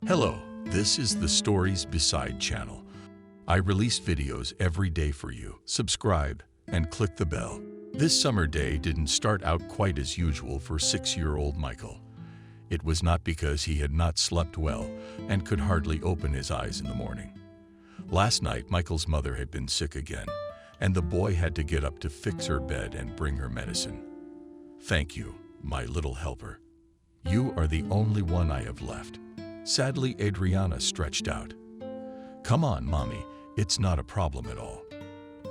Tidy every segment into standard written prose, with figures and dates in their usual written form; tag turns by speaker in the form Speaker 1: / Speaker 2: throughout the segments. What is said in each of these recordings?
Speaker 1: Hello, this is the Stories Beside channel. I release videos every day for you. Subscribe and click the bell. This summer day didn't start out quite as usual for 6-year-old Michael. It was not because he had not slept well and could hardly open his eyes in the morning. Last night, Michael's mother had been sick again, and the boy had to get up to fix her bed and bring her medicine. Thank you, my little helper. You are the only one I have left. Sadly, Adriana stretched out. Come on, Mommy, it's not a problem at all.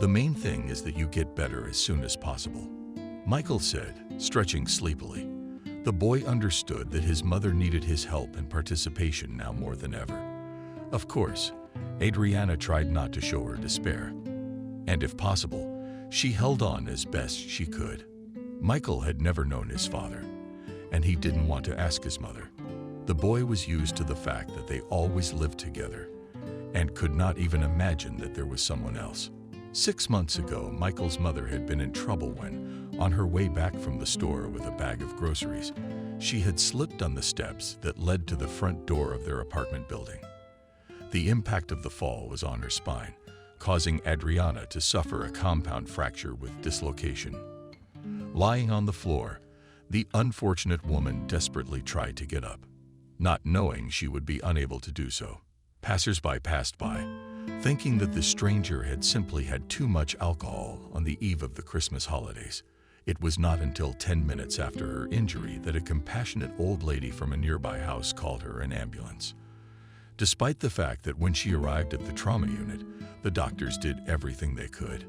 Speaker 1: The main thing is that you get better as soon as possible, Michael said, stretching sleepily. The boy understood that his mother needed his help and participation now more than ever. Of course, Adriana tried not to show her despair. And if possible, she held on as best she could. Michael had never known his father, and he didn't want to ask his mother. The boy was used to the fact that they always lived together and could not even imagine that there was someone else. 6 months ago, Michael's mother had been in trouble when, on her way back from the store with a bag of groceries, she had slipped on the steps that led to the front door of their apartment building. The impact of the fall was on her spine, causing Adriana to suffer a compound fracture with dislocation. Lying on the floor, the unfortunate woman desperately tried to get up, not knowing she would be unable to do so. Passers-by passed by, thinking that the stranger had simply had too much alcohol on the eve of the Christmas holidays. It was not until 10 minutes after her injury that a compassionate old lady from a nearby house called her an ambulance. Despite the fact that when she arrived at the trauma unit, the doctors did everything they could.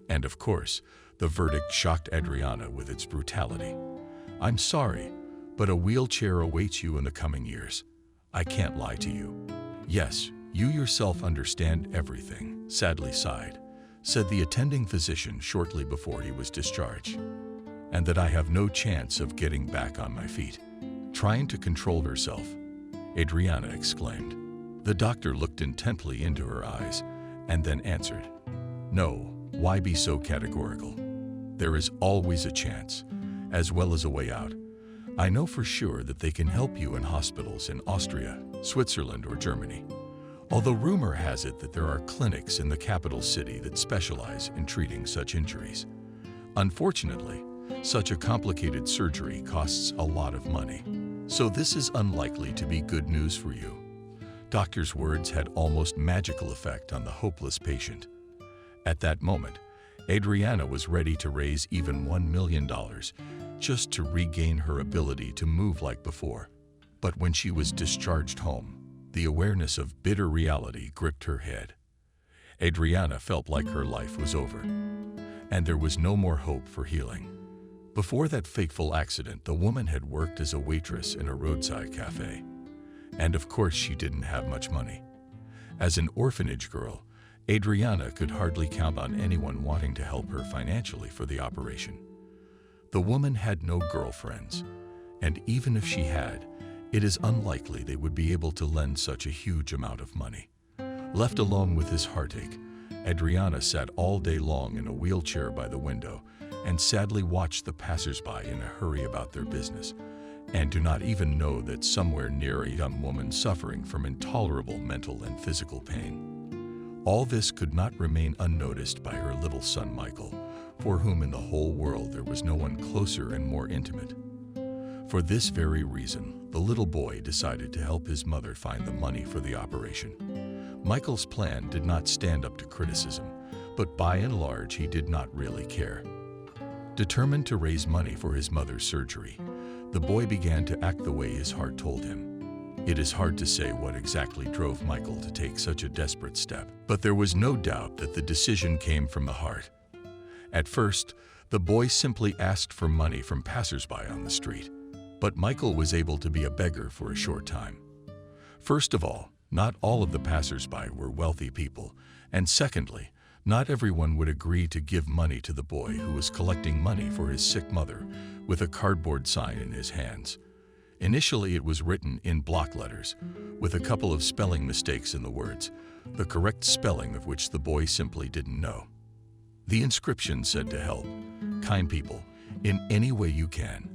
Speaker 1: And of course, the verdict shocked Adriana with its brutality. I'm sorry, but a wheelchair awaits you in the coming years. I can't lie to you. Yes, you yourself understand everything, sadly sighed, said the attending physician shortly before he was discharged, and that I have no chance of getting back on my feet. Trying to control herself, Adriana exclaimed. The doctor looked intently into her eyes and then answered, No, why be so categorical? There is always a chance, as well as a way out. I know for sure that they can help you in hospitals in Austria, Switzerland, or Germany, although rumor has it that there are clinics in the capital city that specialize in treating such injuries. Unfortunately, such a complicated surgery costs a lot of money, so this is unlikely to be good news for you. Doctor's words had almost magical effect on the hopeless patient. At that moment, Adriana was ready to raise even $1 million just to regain her ability to move like before. But when she was discharged home, the awareness of bitter reality gripped her head. Adriana felt like her life was over, and there was no more hope for healing. Before that fateful accident, the woman had worked as a waitress in a roadside cafe. And of course, she didn't have much money. As an orphanage girl, Adriana could hardly count on anyone wanting to help her financially for the operation. The woman had no girlfriends, and even if she had, it is unlikely they would be able to lend such a huge amount of money. Left alone with his heartache, Adriana sat all day long in a wheelchair by the window and sadly watched the passers-by in a hurry about their business, and do not even know that somewhere near a young woman suffering from intolerable mental and physical pain. All this could not remain unnoticed by her little son Michael, for whom in the whole world there was no one closer and more intimate. For this very reason, the little boy decided to help his mother find the money for the operation. Michael's plan did not stand up to criticism, but by and large he did not really care. Determined to raise money for his mother's surgery, the boy began to act the way his heart told him. It is hard to say what exactly drove Michael to take such a desperate step, but there was no doubt that the decision came from the heart. At first, the boy simply asked for money from passers-by on the street, but Michael was able to be a beggar for a short time. First of all, not all of the passers-by were wealthy people, and secondly, not everyone would agree to give money to the boy who was collecting money for his sick mother with a cardboard sign in his hands. Initially, it was written in block letters, with a couple of spelling mistakes in the words, the correct spelling of which the boy simply didn't know. The inscription said to help, kind people, in any way you can.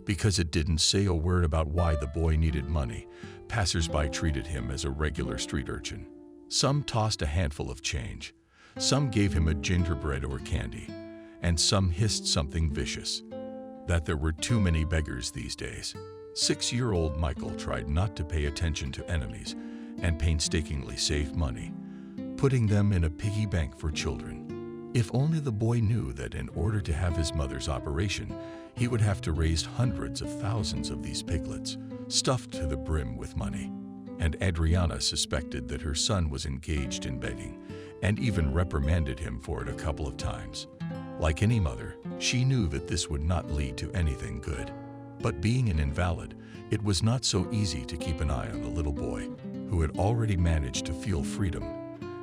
Speaker 1: Because it didn't say a word about why the boy needed money, passers-by treated him as a regular street urchin. Some tossed a handful of change, some gave him a gingerbread or candy, and some hissed something vicious. That there were too many beggars these days. 6-year-old Michael tried not to pay attention to enemies and painstakingly saved money, putting them in a piggy bank for children. If only the boy knew that in order to have his mother's operation, he would have to raise hundreds of thousands of these piglets, stuffed to the brim with money. And Adriana suspected that her son was engaged in begging, and even reprimanded him for it a couple of times. Like any mother, she knew that this would not lead to anything good. But being an invalid, it was not so easy to keep an eye on the little boy, who had already managed to feel freedom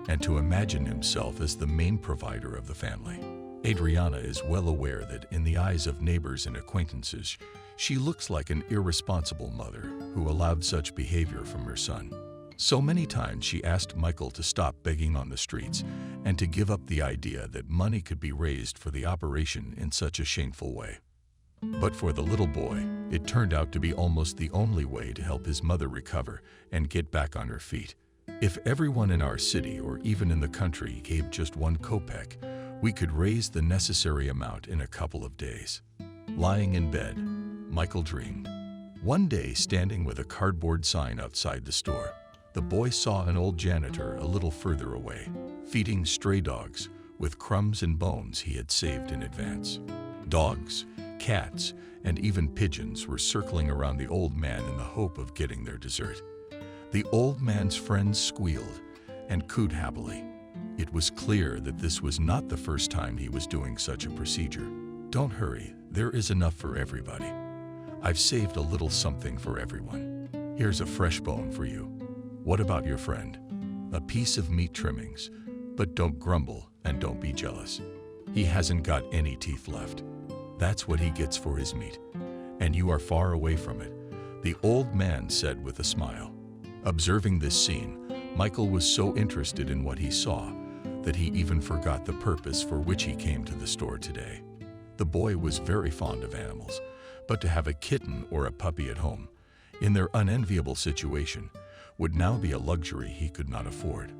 Speaker 1: and to imagine himself as the main provider of the family. Adriana is well aware that in the eyes of neighbors and acquaintances, she looks like an irresponsible mother who allowed such behavior from her son. So many times she asked Michael to stop begging on the streets and to give up the idea that money could be raised for the operation in such a shameful way. But for the little boy, it turned out to be almost the only way to help his mother recover and get back on her feet. If everyone in our city or even in the country gave just 1 kopeck, we could raise the necessary amount in a couple of days. Lying in bed, Michael dreamed. One day, standing with a cardboard sign outside the store, the boy saw an old janitor a little further away, feeding stray dogs with crumbs and bones he had saved in advance. Dogs, cats, and even pigeons were circling around the old man in the hope of getting their dessert. The old man's friends squealed and cooed happily. It was clear that this was not the first time he was doing such a procedure. Don't hurry, there is enough for everybody. I've saved a little something for everyone. Here's a fresh bone for you. What about your friend? A piece of meat trimmings, but don't grumble and don't be jealous. He hasn't got any teeth left. That's what he gets for his meat, and you are far away from it, the old man said with a smile. Observing this scene, Michael was so interested in what he saw that he even forgot the purpose for which he came to the store today. The boy was very fond of animals, but to have a kitten or a puppy at home, in their unenviable situation, would now be a luxury he could not afford.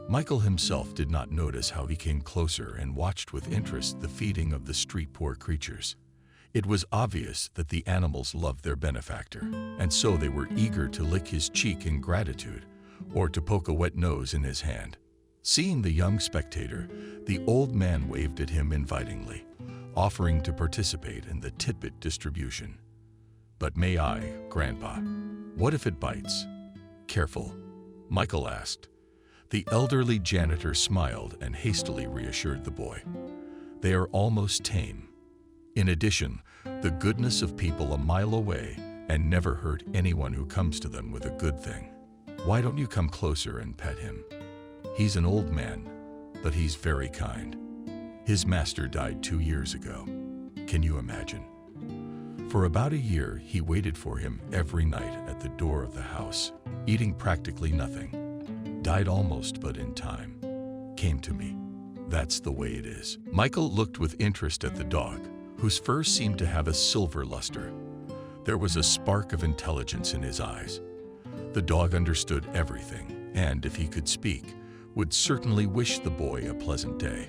Speaker 1: Michael himself did not notice how he came closer and watched with interest the feeding of the street-poor creatures. It was obvious that the animals loved their benefactor, and so they were eager to lick his cheek in gratitude or to poke a wet nose in his hand. Seeing the young spectator, the old man waved at him invitingly, offering to participate in the tidbit distribution. "But may I, Grandpa? What if it bites?" "Careful," Michael asked. The elderly janitor smiled and hastily reassured the boy. "They are almost tame. In addition, the goodness of people a mile away and never hurt anyone who comes to them with a good thing. Why don't you come closer and pet him? He's an old man, but he's very kind. His master died 2 years ago. Can you imagine? For about a year, he waited for him every night at the door of the house, eating practically nothing. Died almost, but in time. Came to me. That's the way it is." Michael looked with interest at the dog, whose fur seemed to have a silver luster. There was a spark of intelligence in his eyes. The dog understood everything, and if he could speak, would certainly wish the boy a pleasant day.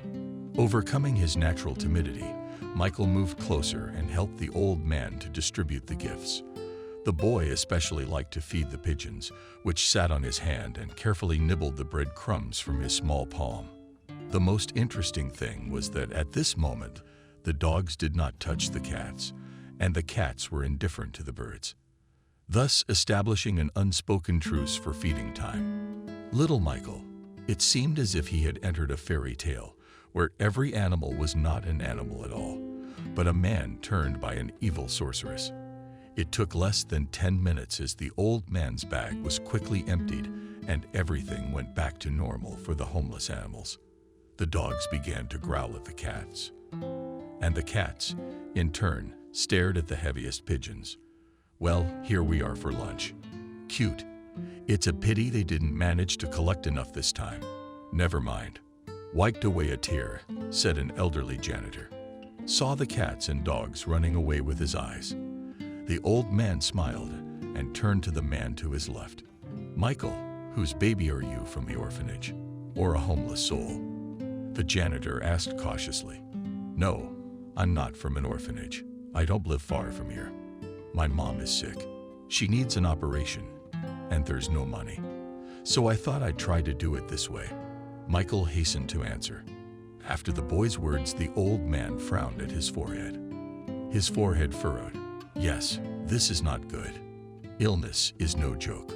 Speaker 1: Overcoming his natural timidity, Michael moved closer and helped the old man to distribute the gifts. The boy especially liked to feed the pigeons, which sat on his hand and carefully nibbled the bread crumbs from his small palm. The most interesting thing was that at this moment, the dogs did not touch the cats, and the cats were indifferent to the birds, thus establishing an unspoken truce for feeding time. Little Michael, it seemed as if he had entered a fairy tale, where every animal was not an animal at all, but a man turned by an evil sorceress. It took less than 10 minutes as the old man's bag was quickly emptied and everything went back to normal for the homeless animals. The dogs began to growl at the cats, and the cats, in turn, stared at the heaviest pigeons. "Well, here we are for lunch. Cute. It's a pity they didn't manage to collect enough this time. Never mind." Wiped away a tear, said an elderly janitor. Saw the cats and dogs running away with his eyes. The old man smiled and turned to the man to his left. "Michael, whose baby are you from the orphanage? Or a homeless soul?" The janitor asked cautiously. "No, I'm not from an orphanage. I don't live far from here. My mom is sick. She needs an operation, and there's no money. So I thought I'd try to do it this way." Michael hastened to answer. After the boy's words, the old man frowned at his forehead. His forehead furrowed. "Yes, this is not good. Illness is no joke.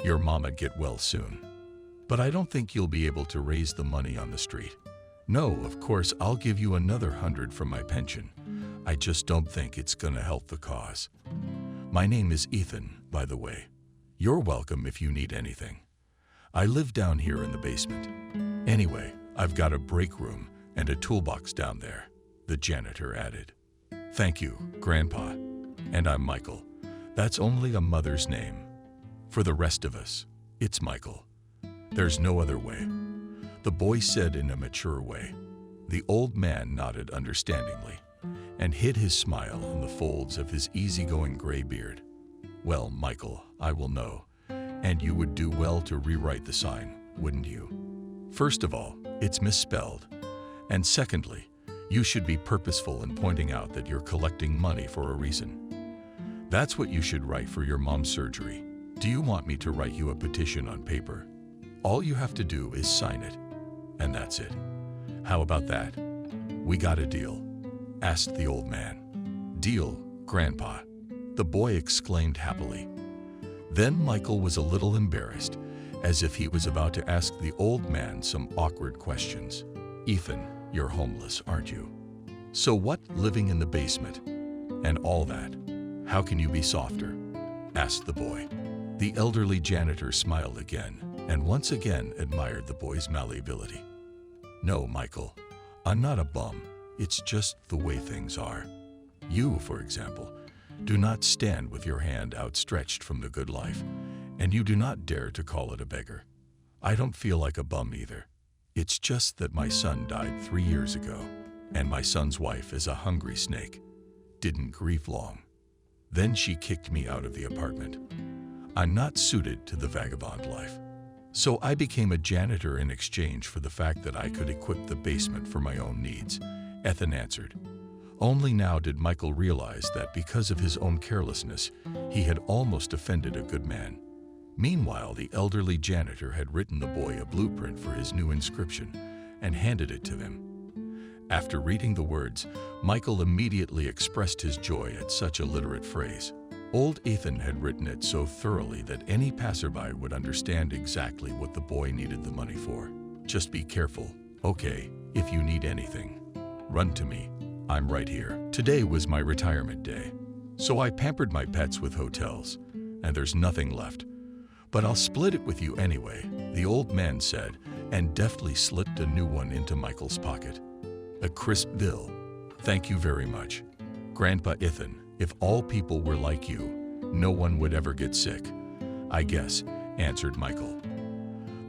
Speaker 1: Your moma'd get well soon. But I don't think you'll be able to raise the money on the street. No, of course, I'll give you another 100 from my pension. I just don't think it's gonna help the cause. My name is Ethan, by the way. You're welcome if you need anything. I live down here in the basement. Anyway, I've got a break room and a toolbox down there," the janitor added. "Thank you, Grandpa. And I'm Michael. That's only a mother's name. For the rest of us, it's Michael. There's no other way," the boy said in a mature way. The old man nodded understandingly and hid his smile in the folds of his easygoing gray beard. "Well, Michael, I will know. And you would do well to rewrite the sign, wouldn't you? First of all, it's misspelled. And secondly, you should be purposeful in pointing out that you're collecting money for a reason. That's what you should write for your mom's surgery. Do you want me to write you a petition on paper? All you have to do is sign it, and that's it. How about that? We got a deal?" asked the old man. "Deal, Grandpa," the boy exclaimed happily. Then Michael was a little embarrassed, as if he was about to ask the old man some awkward questions. "Ethan, you're homeless, aren't you? So what, living in the basement? And all that? How can you be softer?" asked the boy. The elderly janitor smiled again, and once again admired the boy's malleability. "No, Michael, I'm not a bum. It's just the way things are. You, for example, do not stand with your hand outstretched from the good life, and you do not dare to call it a beggar. I don't feel like a bum either. It's just that my son died 3 years ago, and my son's wife is a hungry snake. Didn't grieve long. Then she kicked me out of the apartment. I'm not suited to the vagabond life. So I became a janitor in exchange for the fact that I could equip the basement for my own needs," Ethan answered. Only now did Michael realize that because of his own carelessness, he had almost offended a good man. Meanwhile, the elderly janitor had written the boy a blueprint for his new inscription and handed it to him. After reading the words, Michael immediately expressed his joy at such a literate phrase. Old Ethan had written it so thoroughly that any passerby would understand exactly what the boy needed the money for. "Just be careful, okay? If you need anything, run to me. I'm right here." Today was my retirement day, so I pampered my pets with hotels, and there's nothing left. "But I'll split it with you anyway," the old man said, and deftly slipped a new one into Michael's pocket. A crisp bill. "Thank you very much, Grandpa Ethan. If all people were like you, no one would ever get sick, I guess," answered Michael.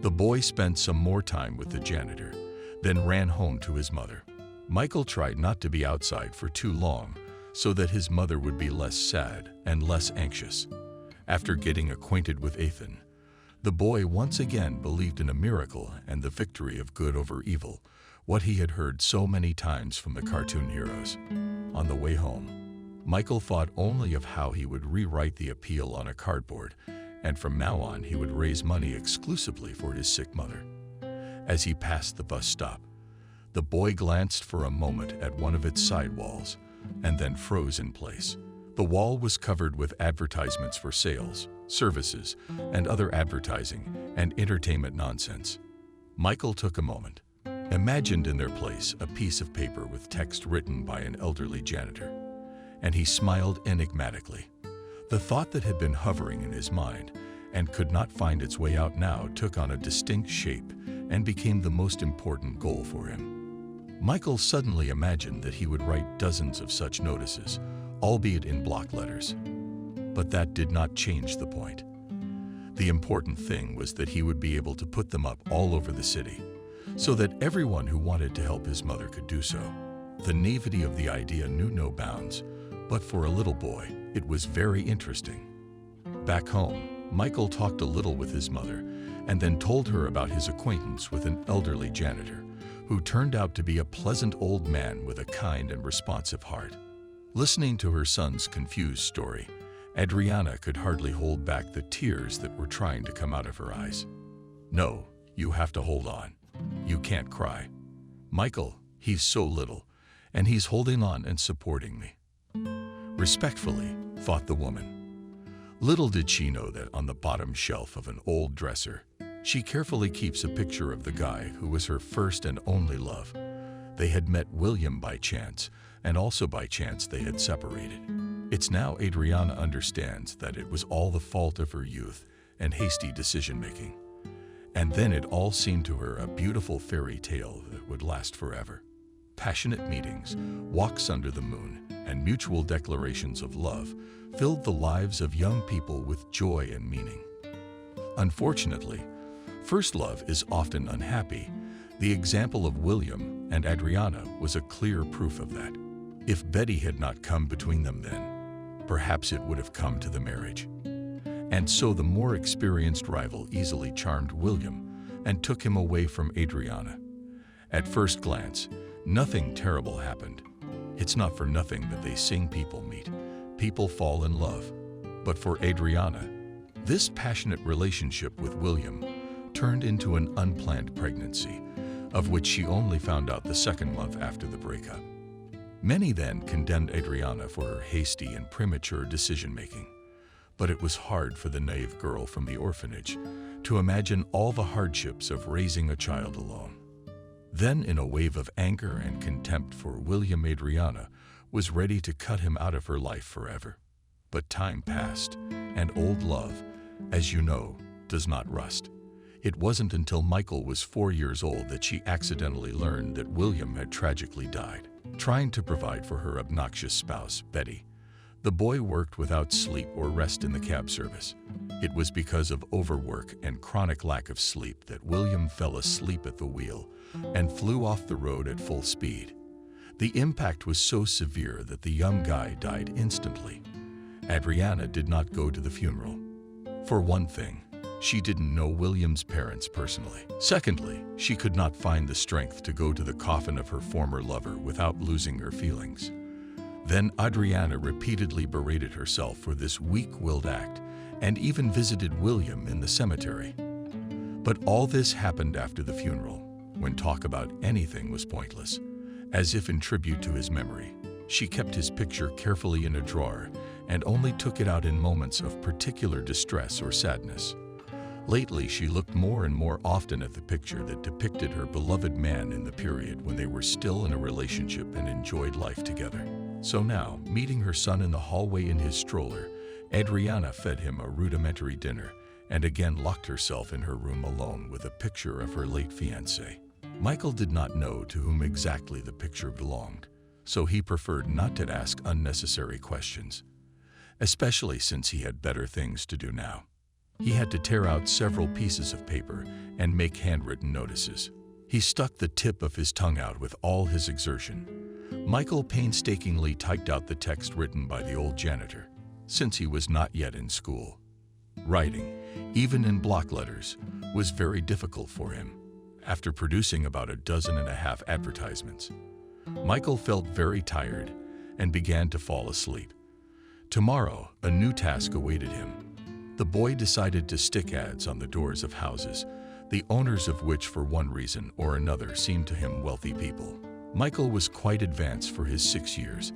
Speaker 1: The boy spent some more time with the janitor, then ran home to his mother. Michael tried not to be outside for too long so that his mother would be less sad and less anxious. After getting acquainted with Ethan, the boy once again believed in a miracle and the victory of good over evil, what he had heard so many times from the cartoon heroes. On the way home, Michael thought only of how he would rewrite the appeal on a cardboard, and from now on he would raise money exclusively for his sick mother. As he passed the bus stop, the boy glanced for a moment at one of its side walls and then froze in place. The wall was covered with advertisements for sales, services, and other advertising and entertainment nonsense. Michael took a moment, imagined in their place a piece of paper with text written by an elderly janitor, and he smiled enigmatically. The thought that had been hovering in his mind and could not find its way out now took on a distinct shape and became the most important goal for him. Michael suddenly imagined that he would write dozens of such notices, albeit in block letters. But that did not change the point. The important thing was that he would be able to put them up all over the city, so that everyone who wanted to help his mother could do so. The naivety of the idea knew no bounds, But for a little boy, it was very interesting. Back home, Michael talked a little with his mother and then told her about his acquaintance with an elderly janitor who turned out to be a pleasant old man with a kind and responsive heart. Listening to her son's confused story, Adriana could hardly hold back the tears that were trying to come out of her eyes. "No, you have to hold on. You can't cry. Michael, he's so little, and he's holding on and supporting me." Respectfully, thought the woman. Little did she know that on the bottom shelf of an old dresser, she carefully keeps a picture of the guy who was her first and only love. They had met William by chance, and also by chance they had separated. It's now Adriana understands that it was all the fault of her youth and hasty decision-making. And then it all seemed to her a beautiful fairy tale that would last forever. Passionate meetings, walks under the moon, and mutual declarations of love filled the lives of young people with joy and meaning. Unfortunately, first love is often unhappy. The example of William and Adriana was a clear proof of that. If Betty had not come between them then, perhaps it would have come to the marriage. And so the more experienced rival easily charmed William and took him away from Adriana. At first glance, nothing terrible happened. It's not for nothing that they sing people meet, people fall in love. But for Adriana, this passionate relationship with William turned into an unplanned pregnancy, of which she only found out the second month after the breakup. Many then condemned Adriana for her hasty and premature decision-making. But it was hard for the naive girl from the orphanage to imagine all the hardships of raising a child alone. Then, in a wave of anger and contempt for William, Adriana was ready to cut him out of her life forever. But time passed, and old love, as you know, does not rust. It wasn't until Michael was 4 years old that she accidentally learned that William had tragically died, trying to provide for her obnoxious spouse, Betty. The boy worked without sleep or rest in the cab service. It was because of overwork and chronic lack of sleep that William fell asleep at the wheel and flew off the road at full speed. The impact was so severe that the young guy died instantly. Adriana did not go to the funeral. For one thing, she didn't know William's parents personally. Secondly, she could not find the strength to go to the coffin of her former lover without losing her feelings. Then Adriana repeatedly berated herself for this weak-willed act and even visited William in the cemetery. But all this happened after the funeral, when talk about anything was pointless. As if in tribute to his memory, she kept his picture carefully in a drawer and only took it out in moments of particular distress or sadness. Lately, she looked more and more often at the picture that depicted her beloved man in the period when they were still in a relationship and enjoyed life together. So now, meeting her son in the hallway in his stroller, Adriana fed him a rudimentary dinner and again locked herself in her room alone with a picture of her late fiancé. Michael did not know to whom exactly the picture belonged, so he preferred not to ask unnecessary questions, especially since he had better things to do now. He had to tear out several pieces of paper and make handwritten notices. He stuck the tip of his tongue out with all his exertion. Michael painstakingly typed out the text written by the old janitor, since he was not yet in school. Writing, even in block letters, was very difficult for him. After producing about 12.5 advertisements, Michael felt very tired and began to fall asleep. Tomorrow, a new task awaited him. The boy decided to stick ads on the doors of houses, the owners of which for one reason or another seemed to him wealthy people. Michael was quite advanced for his 6 years,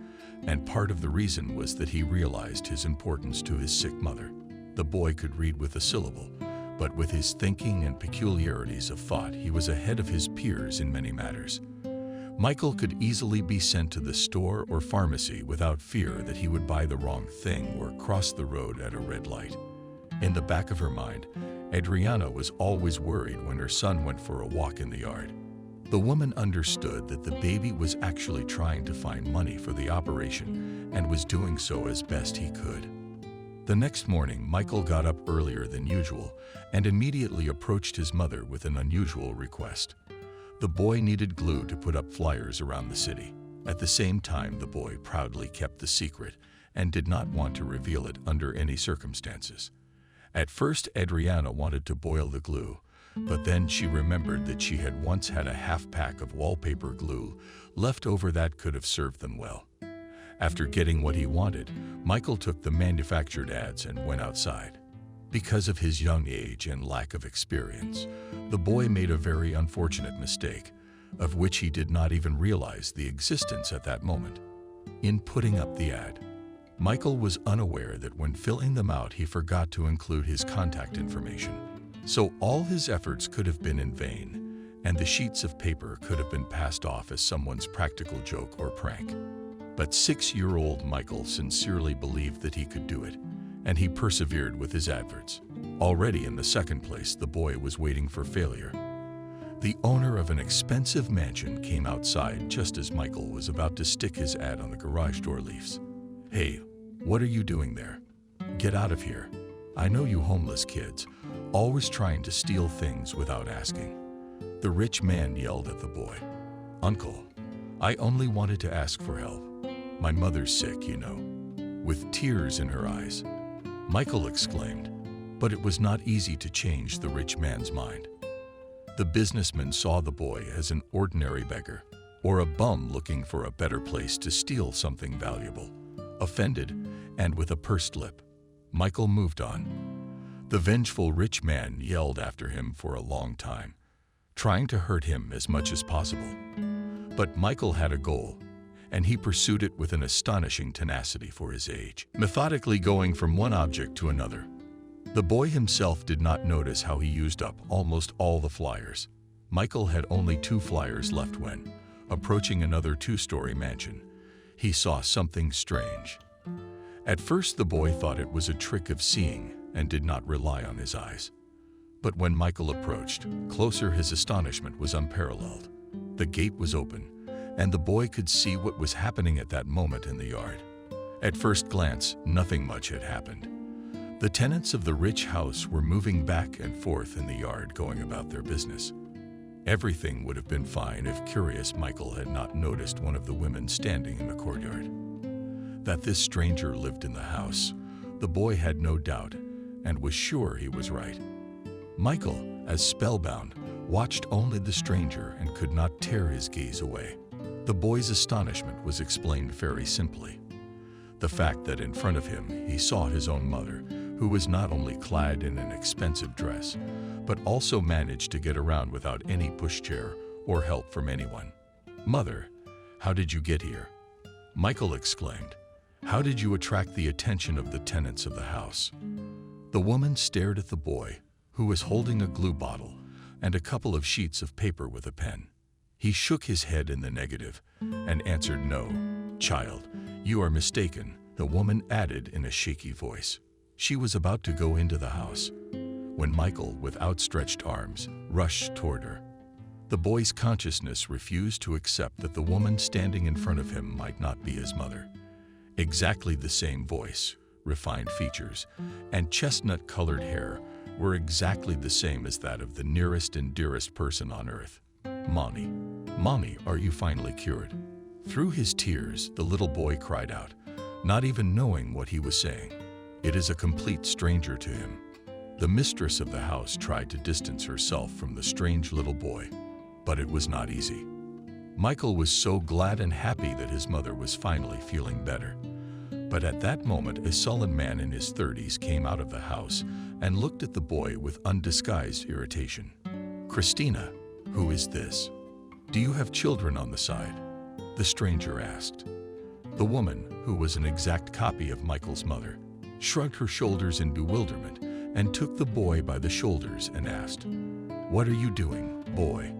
Speaker 1: and part of the reason was that he realized his importance to his sick mother. The boy could read with a syllable, but with his thinking and peculiarities of thought, he was ahead of his peers in many matters. Michael could easily be sent to the store or pharmacy without fear that he would buy the wrong thing or cross the road at a red light. In the back of her mind, Adriana was always worried when her son went for a walk in the yard. The woman understood that the baby was actually trying to find money for the operation and was doing so as best he could. The next morning, Michael got up earlier than usual and immediately approached his mother with an unusual request. The boy needed glue to put up flyers around the city. At the same time, the boy proudly kept the secret and did not want to reveal it under any circumstances. At first, Adriana wanted to boil the glue, but then she remembered that she had once had a half-pack of wallpaper glue left over that could have served them well. After getting what he wanted, Michael took the manufactured ads and went outside. Because of his young age and lack of experience, the boy made a very unfortunate mistake, of which he did not even realize the existence at that moment. In putting up the ad, Michael was unaware that when filling them out, he forgot to include his contact information. So all his efforts could have been in vain, and the sheets of paper could have been passed off as someone's practical joke or prank. But 6-year-old Michael sincerely believed that he could do it, and he persevered with his adverts. Already in the second place, the boy was waiting for failure. The owner of an expensive mansion came outside just as Michael was about to stick his ad on the garage door leaves. "Hey, what are you doing there? Get out of here. I know you homeless kids, always trying to steal things without asking." The rich man yelled at the boy. "Uncle, I only wanted to ask for help. My mother's sick, you know." With tears in her eyes, Michael exclaimed, but it was not easy to change the rich man's mind. The businessman saw the boy as an ordinary beggar, or a bum looking for a better place to steal something valuable. Offended, and with a pursed lip, Michael moved on. The vengeful rich man yelled after him for a long time, trying to hurt him as much as possible. But Michael had a goal, and he pursued it with an astonishing tenacity for his age, methodically going from one object to another. The boy himself did not notice how he used up almost all the flyers. Michael had only 2 flyers left when, approaching another 2-story mansion, he saw something strange. At first, the boy thought it was a trick of seeing and did not rely on his eyes. But when Michael approached closer, his astonishment was unparalleled. The gate was open, and the boy could see what was happening at that moment in the yard. At first glance, nothing much had happened. The tenants of the rich house were moving back and forth in the yard, going about their business. Everything would have been fine if curious Michael had not noticed one of the women standing in the courtyard. That this stranger lived in the house, the boy had no doubt, and was sure he was right. Michael, as spellbound, watched only the stranger and could not tear his gaze away. The boy's astonishment was explained very simply. The fact that in front of him he saw his own mother, who was not only clad in an expensive dress, but also managed to get around without any pushchair or help from anyone. "Mother, how did you get here?" Michael exclaimed. "How did you attract the attention of the tenants of the house?" The woman stared at the boy, who was holding a glue bottle and a couple of sheets of paper with a pen. He shook his head in the negative and answered, "No, child, you are mistaken," the woman added in a shaky voice. She was about to go into the house when Michael, with outstretched arms, rushed toward her. The boy's consciousness refused to accept that the woman standing in front of him might not be his mother. Exactly the same voice, refined features, and chestnut-colored hair were exactly the same as that of the nearest and dearest person on earth. "Mommy, Mommy, are you finally cured?" Through his tears, the little boy cried out, not even knowing what he was saying. It is a complete stranger to him. The mistress of the house tried to distance herself from the strange little boy, but it was not easy. Michael was so glad and happy that his mother was finally feeling better. But at that moment, a sullen man in his 30s came out of the house and looked at the boy with undisguised irritation. "Christina, who is this? Do you have children on the side?" the stranger asked. The woman, who was an exact copy of Michael's mother, shrugged her shoulders in bewilderment and took the boy by the shoulders and asked, "What are you doing, boy?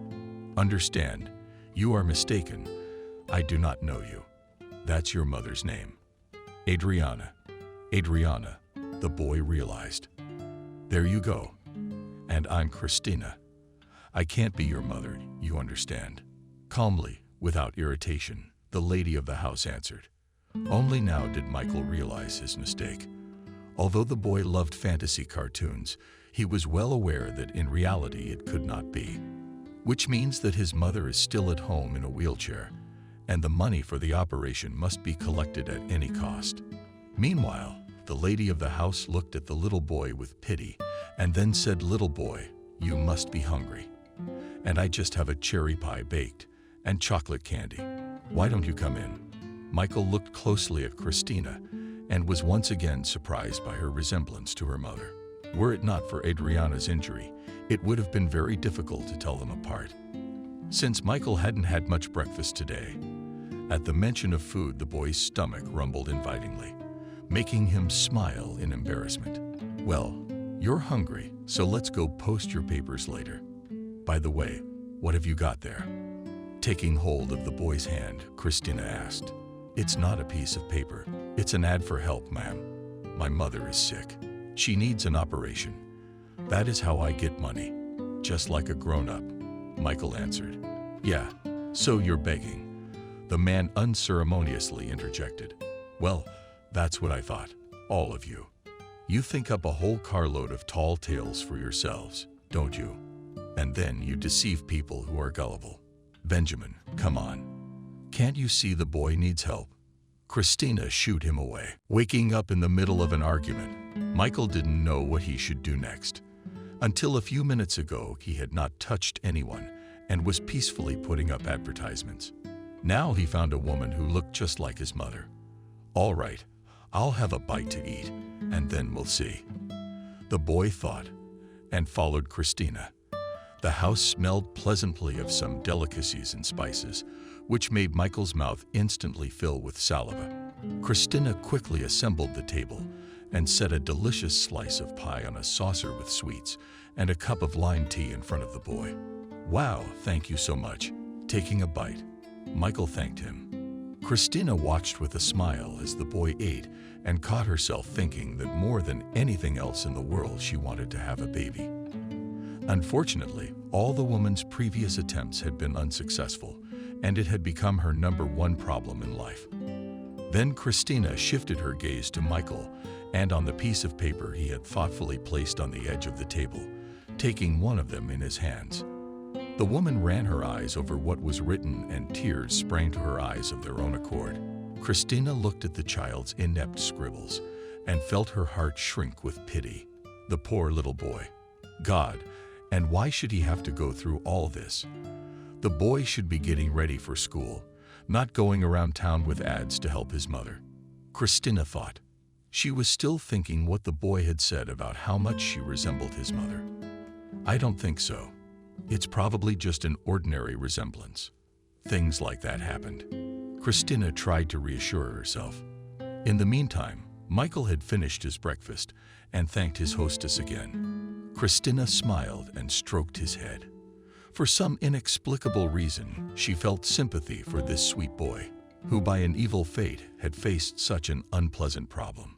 Speaker 1: Understand, you are mistaken. I do not know you. That's your mother's name. Adriana." Adriana, the boy realized. "There you go. And I'm Christina. I can't be your mother, you understand." Calmly, without irritation, the lady of the house answered. Only now did Michael realize his mistake. Although the boy loved fantasy cartoons, he was well aware that in reality it could not be. Which means that his mother is still at home in a wheelchair, and the money for the operation must be collected at any cost. Meanwhile, the lady of the house looked at the little boy with pity and then said, "Little boy, you must be hungry. And I just have a cherry pie baked and chocolate candy. Why don't you come in?" Michael looked closely at Christina and was once again surprised by her resemblance to her mother. Were it not for Adriana's injury, it would have been very difficult to tell them apart. Since Michael hadn't had much breakfast today, at the mention of food, the boy's stomach rumbled invitingly, making him smile in embarrassment. "Well, you're hungry, so let's go post your papers later. By the way, what have you got there?" Taking hold of the boy's hand, Christina asked. "It's not a piece of paper. It's an ad for help, ma'am. My mother is sick. She needs an operation. That is how I get money, just like a grown-up," Michael answered. "Yeah, so you're begging," the man unceremoniously interjected. "Well, that's what I thought. All of you. You think up a whole carload of tall tales for yourselves, don't you? And then you deceive people who are gullible. Benjamin, come on. Can't you see the boy needs help?" Christina shooed him away. Waking up in the middle of an argument, Michael didn't know what he should do next. Until a few minutes ago, he had not touched anyone and was peacefully putting up advertisements. Now he found a woman who looked just like his mother. "All right, I'll have a bite to eat, and then we'll see," the boy thought, and followed Christina. The house smelled pleasantly of some delicacies and spices, which made Michael's mouth instantly fill with saliva. Christina quickly assembled the table and set a delicious slice of pie on a saucer with sweets and a cup of lime tea in front of the boy. "Wow, thank you so much." Taking a bite, Michael thanked him. Christina watched with a smile as the boy ate and caught herself thinking that more than anything else in the world she wanted to have a baby. Unfortunately, all the woman's previous attempts had been unsuccessful, and it had become her #1 problem in life. Then Christina shifted her gaze to Michael and on the piece of paper he had thoughtfully placed on the edge of the table, taking one of them in his hands. The woman ran her eyes over what was written and tears sprang to her eyes of their own accord. Christina looked at the child's inept scribbles and felt her heart shrink with pity. The poor little boy. God, and why should he have to go through all this? The boy should be getting ready for school, not going around town with ads to help his mother, Christina thought. She was still thinking what the boy had said about how much she resembled his mother. "I don't think so. It's probably just an ordinary resemblance. Things like that happened." Christina tried to reassure herself. In the meantime, Michael had finished his breakfast and thanked his hostess again. Christina smiled and stroked his head. For some inexplicable reason, she felt sympathy for this sweet boy, who by an evil fate had faced such an unpleasant problem.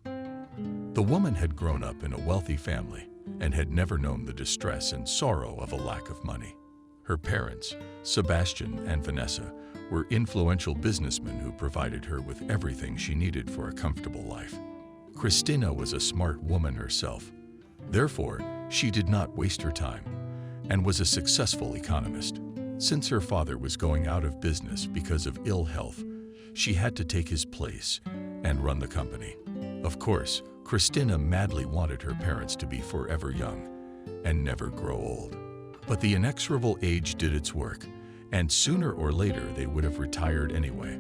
Speaker 1: The woman had grown up in a wealthy family and had never known the distress and sorrow of a lack of money. Her parents, Sebastian and Vanessa, were influential businessmen who provided her with everything she needed for a comfortable life. Christina was a smart woman herself. Therefore, she did not waste her time and was a successful economist. Since her father was going out of business because of ill health, she had to take his place and run the company. Of course, Christina madly wanted her parents to be forever young and never grow old. But the inexorable age did its work, and sooner or later they would have retired anyway.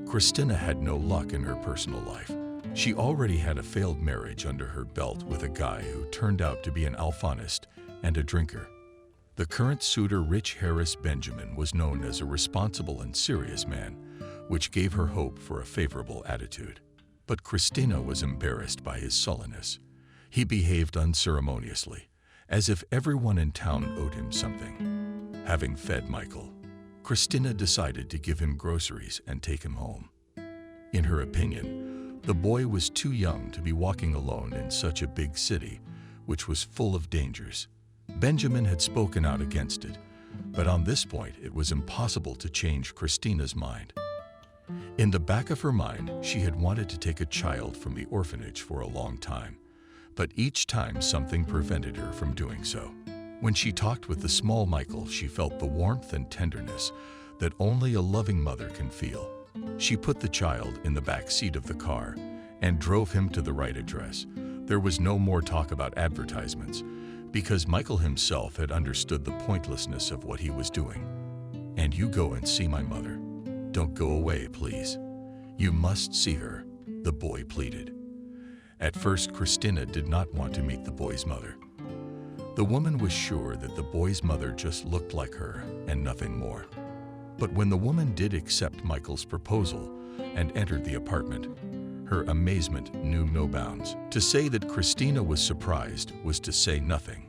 Speaker 1: Christina had no luck in her personal life. She already had a failed marriage under her belt with a guy who turned out to be an alfonist and a drinker. The current suitor, Rich Harris Benjamin, was known as a responsible and serious man, which gave her hope for a favorable attitude. But Christina was embarrassed by his sullenness. He behaved unceremoniously, as if everyone in town owed him something. Having fed Michael, Christina decided to give him groceries and take him home. In her opinion, the boy was too young to be walking alone in such a big city, which was full of dangers. Benjamin had spoken out against it, but on this point it was impossible to change Christina's mind. In the back of her mind, she had wanted to take a child from the orphanage for a long time, but each time something prevented her from doing so. When she talked with the small Michael, she felt the warmth and tenderness that only a loving mother can feel. She put the child in the back seat of the car and drove him to the right address. There was no more talk about advertisements, because Michael himself had understood the pointlessness of what he was doing. "And you go and see my mother. Don't go away, please. You must see her," the boy pleaded. At first, Christina did not want to meet the boy's mother. The woman was sure that the boy's mother just looked like her and nothing more. But when the woman did accept Michael's proposal and entered the apartment, her amazement knew no bounds. To say that Christina was surprised was to say nothing.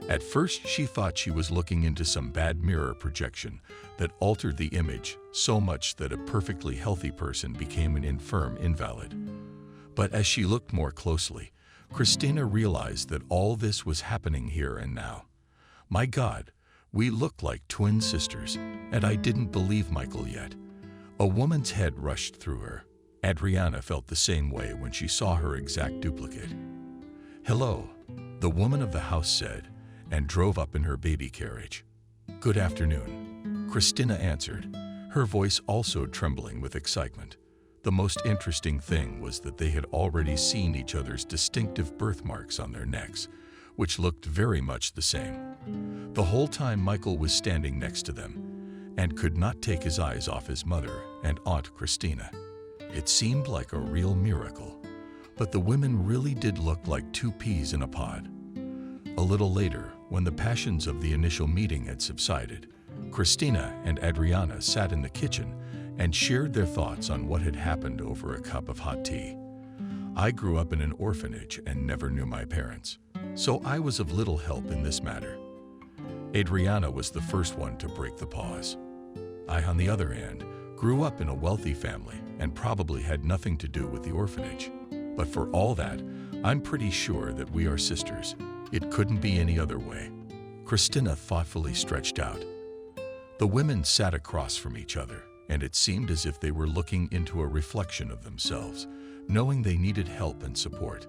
Speaker 1: At first, she thought she was looking into some bad mirror projection that altered the image so much that a perfectly healthy person became an infirm invalid. But as she looked more closely, Christina realized that all this was happening here and now. My God, we looked like twin sisters, and I didn't believe Michael yet. A woman's head rushed through her. Adriana felt the same way when she saw her exact duplicate. "Hello," the woman of the house said, and drove up in her baby carriage. "Good afternoon," Christina answered, her voice also trembling with excitement. The most interesting thing was that they had already seen each other's distinctive birthmarks on their necks, which looked very much the same. The whole time Michael was standing next to them and could not take his eyes off his mother and Aunt Christina. It seemed like a real miracle, but the women really did look like two peas in a pod. A little later, when the passions of the initial meeting had subsided, Christina and Adriana sat in the kitchen and shared their thoughts on what had happened over a cup of hot tea. "I grew up in an orphanage and never knew my parents, so I was of little help in this matter." Adriana was the first one to break the pause. "I, on the other hand, grew up in a wealthy family and probably had nothing to do with the orphanage. But for all that, I'm pretty sure that we are sisters. It couldn't be any other way." Christina thoughtfully stretched out. The women sat across from each other, and it seemed as if they were looking into a reflection of themselves, knowing they needed help and support.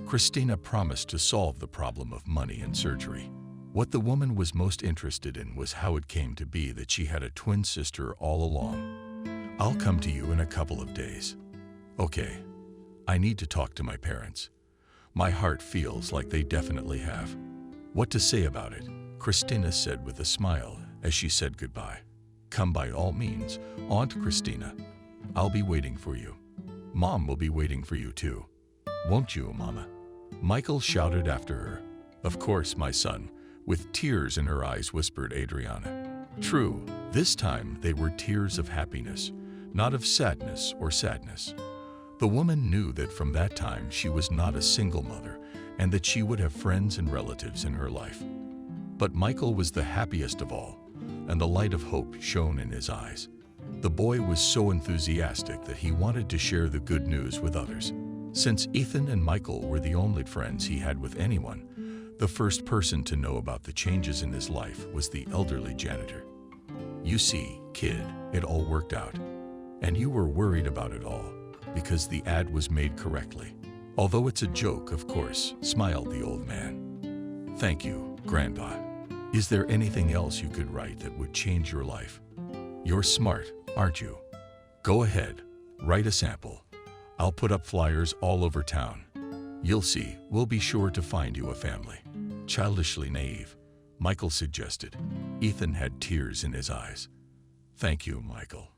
Speaker 1: Christina promised to solve the problem of money and surgery. What the woman was most interested in was how it came to be that she had a twin sister all along. "I'll come to you in a couple of days." "Okay. I need to talk to my parents. My heart feels like they definitely have." "What to say about it?" Christina said with a smile as she said goodbye. "Come by all means, Aunt Christina. I'll be waiting for you. Mom will be waiting for you too. Won't you, Mama?" Michael shouted after her. "Of course, my son," with tears in her eyes whispered Adriana. True, this time they were tears of happiness, not of sadness or sadness. The woman knew that from that time she was not a single mother and that she would have friends and relatives in her life. But Michael was the happiest of all, and the light of hope shone in his eyes. The boy was so enthusiastic that he wanted to share the good news with others. Since Ethan and Michael were the only friends he had with anyone, the first person to know about the changes in his life was the elderly janitor. "You see, kid, it all worked out. And you were worried about it all, because the ad was made correctly. Although it's a joke, of course," smiled the old man. "Thank you, Grandpa. Is there anything else you could write that would change your life? You're smart, aren't you? Go ahead, write a sample. I'll put up flyers all over town. You'll see, we'll be sure to find you a family." Childishly naive, Michael suggested. Ethan had tears in his eyes. "Thank you, Michael.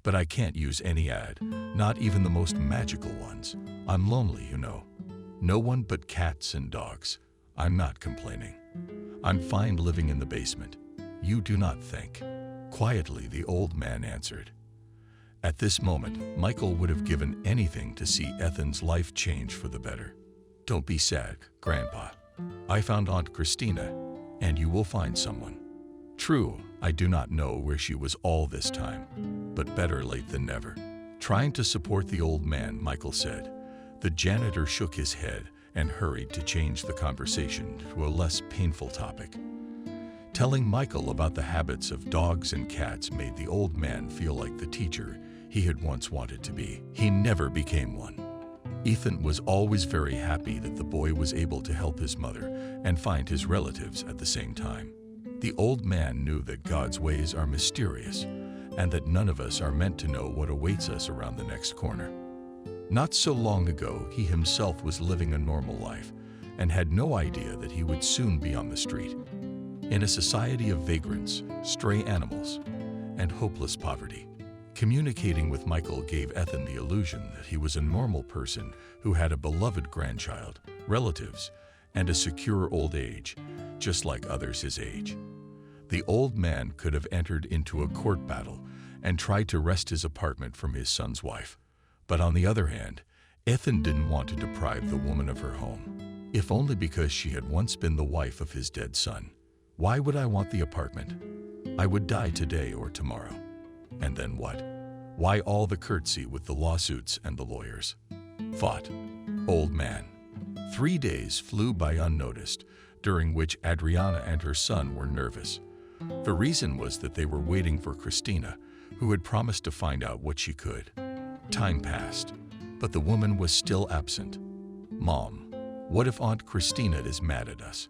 Speaker 1: But I can't use any ad, not even the most magical ones. I'm lonely, you know. No one but cats and dogs. I'm not complaining. I'm fine living in the basement. You do not think." Quietly, the old man answered. At this moment, Michael would have given anything to see Ethan's life change for the better. "Don't be sad, Grandpa. I found Aunt Christina, and you will find someone. True, I do not know where she was all this time, but better late than never." Trying to support the old man, Michael said. The janitor shook his head and hurried to change the conversation to a less painful topic. Telling Michael about the habits of dogs and cats made the old man feel like the teacher he had once wanted to be. He never became one. Ethan was always very happy that the boy was able to help his mother and find his relatives at the same time. The old man knew that God's ways are mysterious, and that none of us are meant to know what awaits us around the next corner. Not so long ago, he himself was living a normal life and had no idea that he would soon be on the street, in a society of vagrants, stray animals, and hopeless poverty. Communicating with Michael gave Ethan the illusion that he was a normal person who had a beloved grandchild, relatives, and a secure old age, just like others his age. The old man could have entered into a court battle and tried to wrest his apartment from his son's wife. But on the other hand, Ethan didn't want to deprive the woman of her home, if only because she had once been the wife of his dead son. Why would I want the apartment? I would die today or tomorrow. And then what? Why all the curtsy with the lawsuits and the lawyers? Thought. Old man. 3 days flew by unnoticed, during which Adriana and her son were nervous. The reason was that they were waiting for Christina, who had promised to find out what she could. Time passed, but the woman was still absent. Mom, what if Aunt Christina is mad at us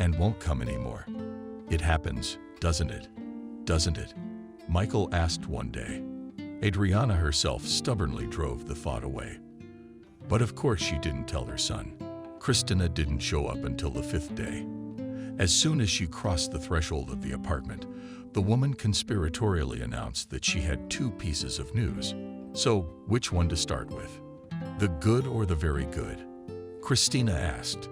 Speaker 1: and won't come anymore? It happens, doesn't it? Doesn't it? Michael asked one day. Adriana herself stubbornly drove the thought away. But of course she didn't tell her son. Christina didn't show up until the 5th day. As soon as she crossed the threshold of the apartment, the woman conspiratorially announced that she had 2 pieces of news. So, which one to start with? The good or the very good? Christina asked.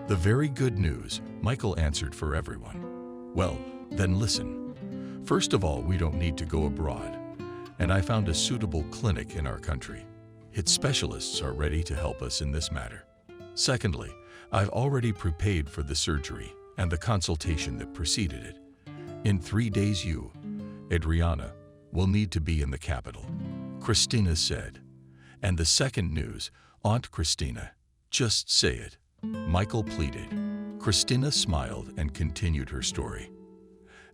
Speaker 1: The very good news, Michael answered for everyone. Well, then listen. First of all, we don't need to go abroad, and I found a suitable clinic in our country. Its specialists are ready to help us in this matter. Secondly, I've already prepaid for the surgery and the consultation that preceded it. In 3 days you, Adriana, will need to be in the capital, Christina said. And the second news, Aunt Christina, just say it, Michael pleaded. Christina smiled and continued her story.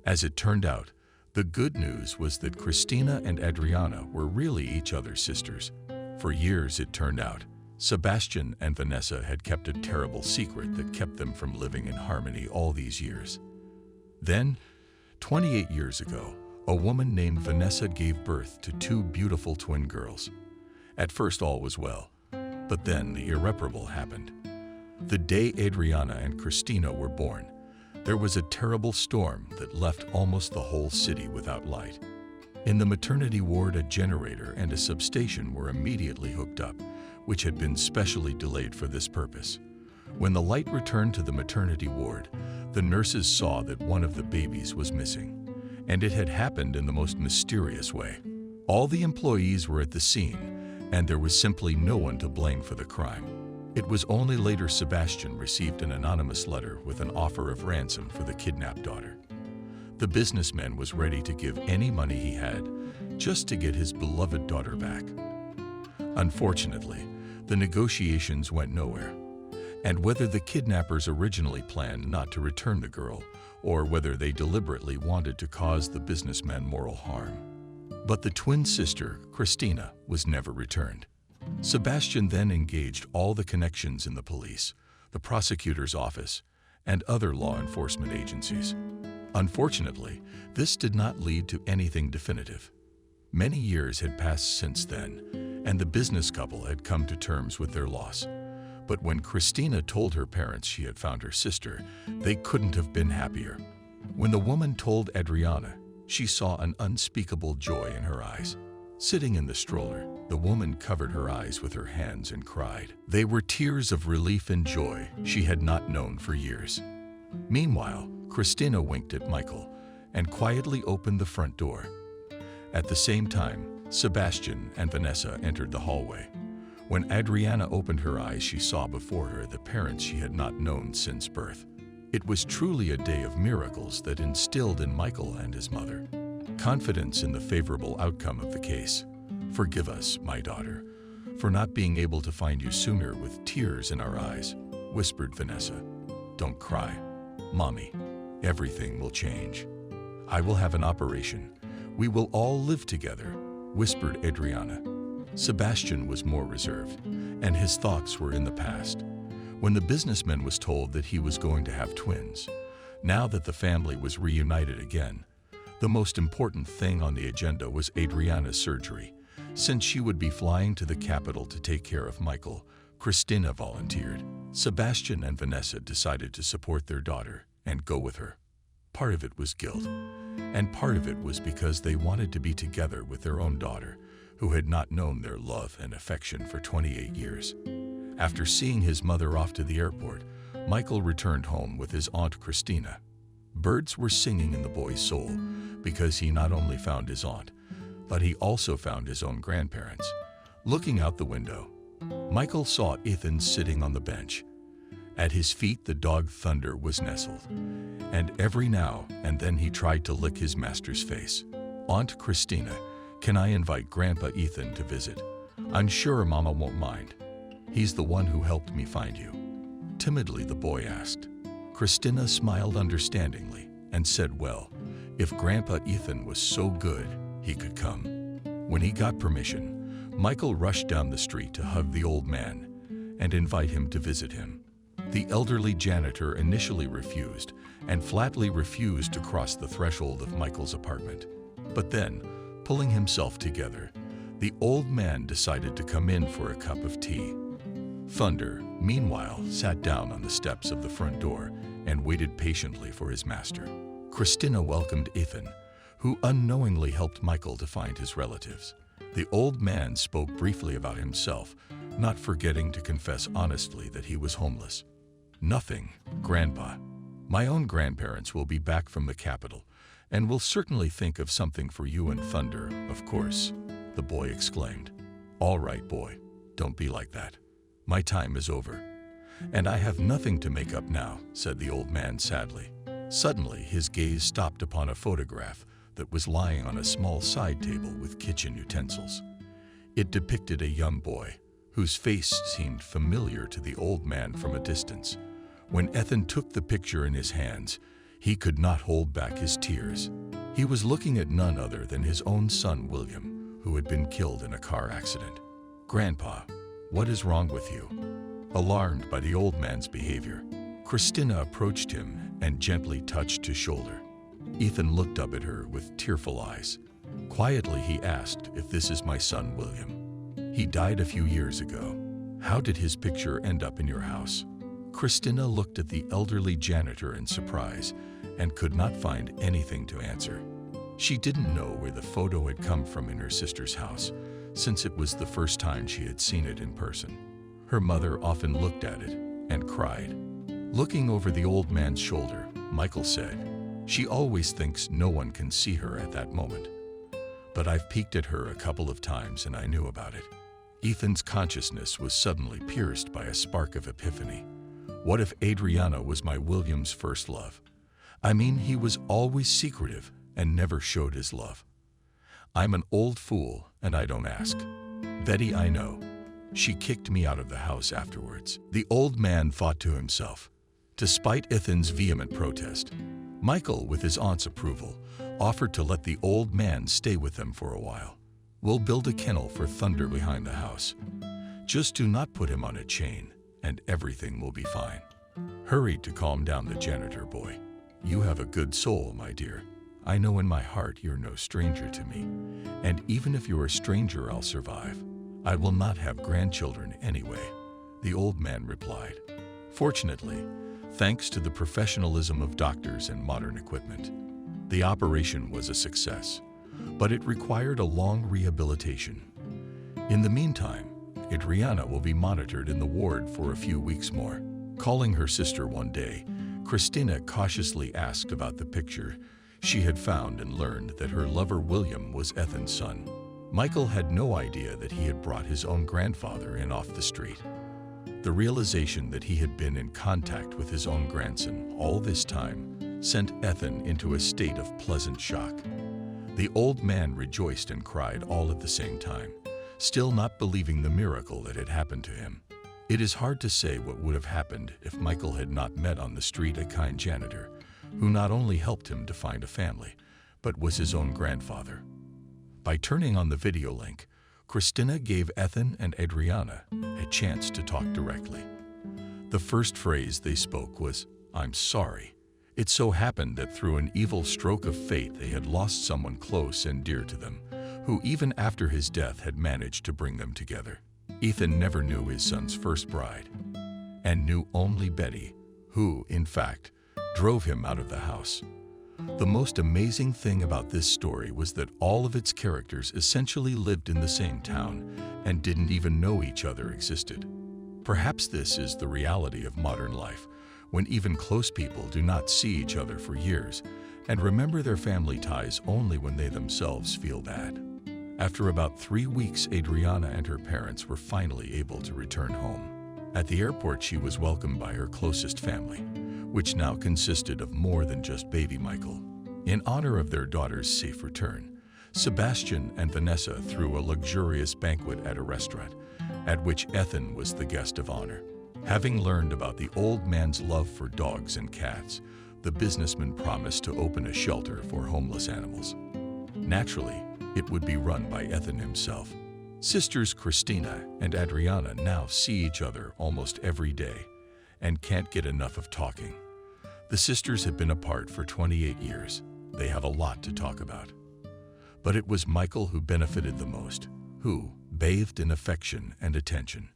Speaker 1: As it turned out, the good news was that Christina and Adriana were really each other's sisters. For years, it turned out, Sebastian and Vanessa had kept a terrible secret that kept them from living in harmony all these years. Then, 28 years ago, a woman named Vanessa gave birth to 2 beautiful twin girls. At first all was well, but then the irreparable happened. The day Adriana and Christina were born, there was a terrible storm that left almost the whole city without light. In the maternity ward, a generator and a substation were immediately hooked up, which had been specially delayed for this purpose. When the light returned to the maternity ward, the nurses saw that one of the babies was missing, and it had happened in the most mysterious way. All the employees were at the scene, and there was simply no one to blame for the crime. It was only later Sebastian received an anonymous letter with an offer of ransom for the kidnapped daughter. The businessman was ready to give any money he had just to get his beloved daughter back. Unfortunately, the negotiations went nowhere, and whether the kidnappers originally planned not to return the girl or whether they deliberately wanted to cause the businessman moral harm. But the twin sister, Christina, was never returned. Sebastian then engaged all the connections in the police, the prosecutor's office, and other law enforcement agencies. Unfortunately, this did not lead to anything definitive. Many years had passed since then, and the business couple had come to terms with their loss. But when Christina told her parents she had found her sister, they couldn't have been happier. When the woman told Adriana, she saw an unspeakable joy in her eyes. Sitting in the stroller, the woman covered her eyes with her hands and cried. They were tears of relief and joy she had not known for years. Meanwhile, Christina winked at Michael and quietly opened the front door. At the same time, Sebastian and Vanessa entered the hallway. When Adriana opened her eyes, she saw before her the parents she had not known since birth. It was truly a day of miracles that instilled in Michael and his mother confidence in the favorable outcome of the case. Forgive us, my daughter, for not being able to find you sooner with tears in our eyes, whispered Vanessa. Don't cry, Mommy. Everything will change. I will have an operation. We will all live together, whispered Adriana. Sebastian was more reserved, and his thoughts were in the past. When the businessman was told that he was going to have twins, now that the family was reunited again, The most important thing on the agenda was Adriana's surgery. Since she would be flying to the capital to take care of Michael, Christina volunteered. Sebastian and Vanessa decided to support their daughter and go with her. Part of it was guilt, and part of it was because they wanted to be together with their own daughter, who had not known their love and affection for 28 years. After seeing his mother off to the airport, Michael returned home with his aunt Christina. Birds were singing in the boy's soul because he not only found his aunt, but he also found his own grandparents. Looking out the window, Michael saw Ethan sitting on the bench. At his feet, the dog Thunder was nestled, and every now and then he tried to lick his master's face. "Aunt Christina, can I invite Grandpa Ethan to visit? I'm sure Mama won't mind. He's the one who helped me find you." Timidly, the boy asked. Christina smiled understandingly and said, "Well, if Grandpa Ethan was so good, he could come." When he got permission, Michael rushed down the street to hug the old man and invite him to visit him. The elderly janitor initially refused and flatly refused to cross the threshold of Michael's apartment. But then, pulling himself together, the old man decided to come in for a cup of tea. Thunder, meanwhile, sat down on the steps of the front door and waited patiently for his master. Christina welcomed Ethan, who unknowingly helped Michael to find his relatives. The old man spoke briefly about himself, not forgetting to confess honestly that he was homeless. "Nothing, Grandpa. My own grandparents will be back from the capital, and will certainly think of something for you and Thunder, of course," the boy exclaimed. "All right, boy, don't be like that. My time is over. And I have nothing to make up now," said the old man sadly. Suddenly, his gaze stopped upon a photograph that was lying on a small side table with kitchen utensils. It depicted a young boy, whose face seemed familiar to the old man from a distance. When Ethan took the picture in his hands, he could not hold back his tears. He was looking at none other than his own son, William, who had been killed in a car accident. "Grandpa, what is wrong with you?" Alarmed by the old man's behavior, Christina approached him and gently touched his shoulder. Ethan looked up at her with tearful eyes. Quietly, he asked if this is my son, William. "He died a few years ago. How did his picture end up in your house?" Christina looked at the elderly janitor in surprise and could not find anything to answer. She didn't know where the photo had come from in her sister's house, since it was the first time she had seen it in person. Her mother often looked at it and cried. Looking over the old man's shoulder, Michael said, "She always thinks no one can see her at that moment. But I've peeked at her a couple of times and I knew about it." Ethan's consciousness was suddenly pierced by a spark of epiphany. What if Adriana was my William's first love? I mean, he was always secretive and never showed his love. I'm an old fool and I don't ask. Betty, I know. She kicked me out of the house afterwards. The old man thought to himself. Despite Ethan's vehement protest, Michael, with his aunt's approval, offered to let the old man stay with them for a while. "We'll build a kennel for Thunder behind the house. Just do not put him on a chain, and everything will be fine." Hurried to calm down the janitor boy. "You have a good soul, my dear. I know in my heart you're no stranger to me. And even if you're a stranger, I'll survive. I will not have grandchildren anyway," the old man replied. Fortunately, thanks to the professionalism of doctors and modern equipment, the operation was a success, but it required a long rehabilitation. In the meantime, Adriana will be monitored in the ward for a few weeks more. Calling her sister one day, Christina cautiously asked about the picture she had found and learned that her lover William was Ethan's son. Michael had no idea that he had brought his own grandfather in off the street. The realization that he had been in contact with his own grandson all this time sent Ethan into a state of pleasant shock. The old man rejoiced and cried all at the same time, still not believing the miracle that had happened to him. It is hard to say what would have happened if Michael had not met on the street a kind janitor, who not only helped him to find a family, but was his own grandfather. By turning on the video link, Christina gave Ethan and Adriana a chance to talk directly. The first phrase they spoke was, "I'm sorry. It so happened that through an evil stroke of fate they had lost someone close and dear to them, who even after his death had managed to bring them together. Ethan never knew his son's first bride, and knew only Betty, who, in fact, drove him out of the house. The most amazing thing about this story was that all of its characters essentially lived in the same town and didn't even know each other existed. Perhaps this is the reality of modern life, when even close people do not see each other for years and remember their family ties only when they themselves feel bad. After about 3 weeks, Adriana and her parents were finally able to return home. At the airport, she was welcomed by her closest family, which now consisted of more than just baby Michael. In honor of their daughter's safe return, Sebastian and Vanessa threw a luxurious banquet at a restaurant, at which Ethan was the guest of honor. Having learned about the old man's love for dogs and cats, the businessman promised to open a shelter for homeless animals. Naturally, it would be run by Ethan himself. Sisters Christina and Adriana now see each other almost every day and can't get enough of talking. The sisters have been apart for 28 years. They have a lot to talk about. But it was Michael who benefited the most, who, bathed in affection and attention,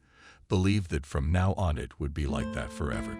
Speaker 1: believed that from now on it would be like that forever.